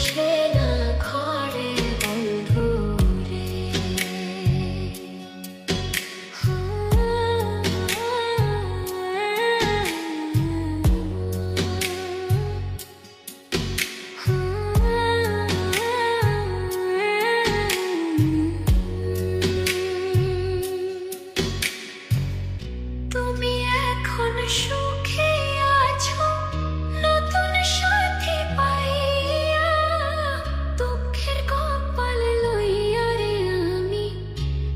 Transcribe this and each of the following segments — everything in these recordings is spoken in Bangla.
বসে না ঘরে বন্ধু রে। তুমি এখন সুখে আছো নতুন সাথী পাইয়া, দুঃখের কপাল লইয়া রে আমি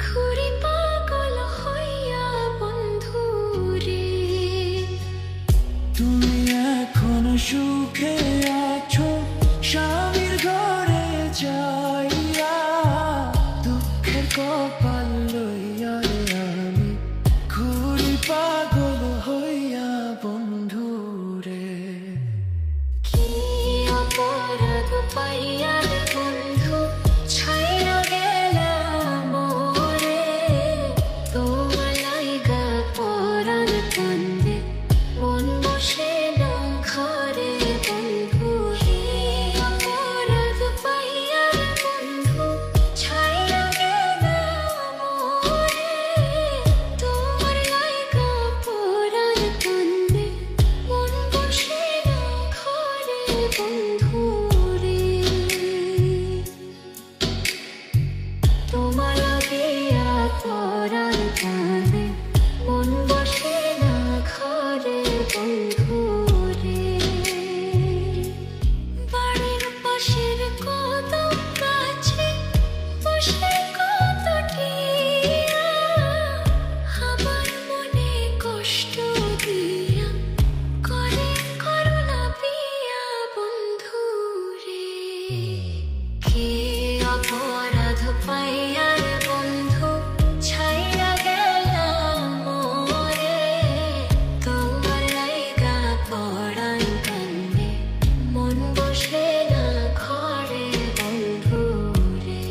ঘুরি পাগল হইয়া বন্ধু রে। তুমি এখন সুখে আছো স্বামীর ঘরে যাইয়া, দুঃখের কপাল লইয়া রে আমি ঘুরি পাগল হইয়া বন্ধু রে। কি অপরাধ পাইয়া রে বন্ধু ছাইরা গেলা মোরে, তোমার লাইগা পরাণ কান্দে মন বসে না ঘরে বন্ধু। কি অপরাধ পাইয়া রে বন্ধু ছাইরা গেলা মোরে, তোমার লাইগা পরাণ কান্দে মন বসে না ঘরে বন্ধু রে। তোমার লাগিয়া পরাণ কান্দে মন বসে না ঘরে বন্ধু রে। বাড়ির পাশের কদম গাছে বসে কত টিয়া, আমার মনে কষ্ট দিয়া করে করলা বিয়া বন্ধু রে। কি অপরাধ পাইয়া রে বন্ধু ছাইরা গেলা মোরে, তোমার লাইগা পরাণ কান্দে মন বসে না ঘরে বন্ধু রে।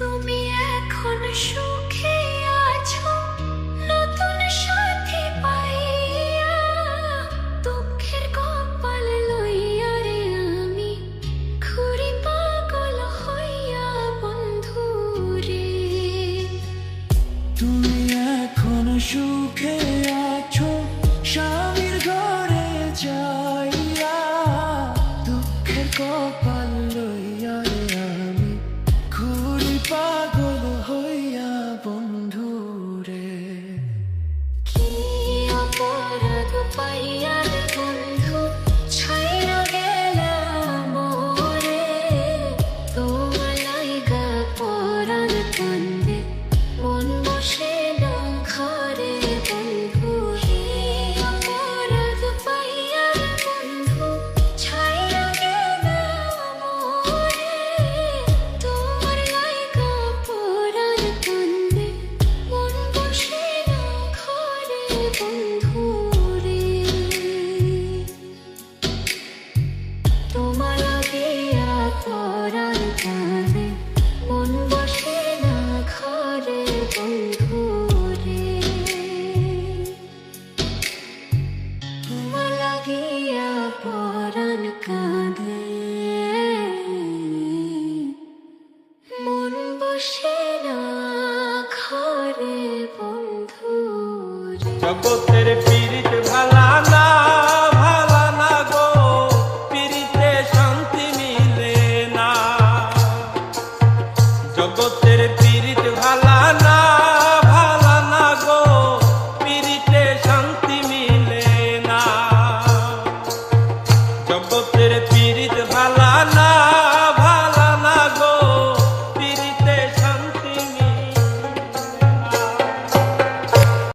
তুমি এখন সুখে আছো নতুন সাথী পাইয়া, দুঃখের কপাল লইয়া রে আমি ঘুরি পাগল হইয়া বন্ধু রে। তুমি এখন সুখে আছো স্বামীর ঘরে যাইয়া, দুঃখের কপাল লইয়া রে আমি ঘুরি পাগল হইয়া বন্ধু রে। কি অপরাধ পাইয়া রে বন্ধু ছাইরা গেলা মোরে, তোমার লাইগা পরাণ কান্দে মন বসে না ঘরে বন্ধু। কি অপরাধ পাইয়া রে বন্ধু ছাইরা গেলা মোরে, তোমার লাইগা পরাণ কান্দে মন বসে না ঘরে বন্ধু রে। তোমার লাগিয়া পরাণ কান্দে মন বসে না ঘরে বন্ধু রে। তোমার লাগিয়া পরাণ কান্দে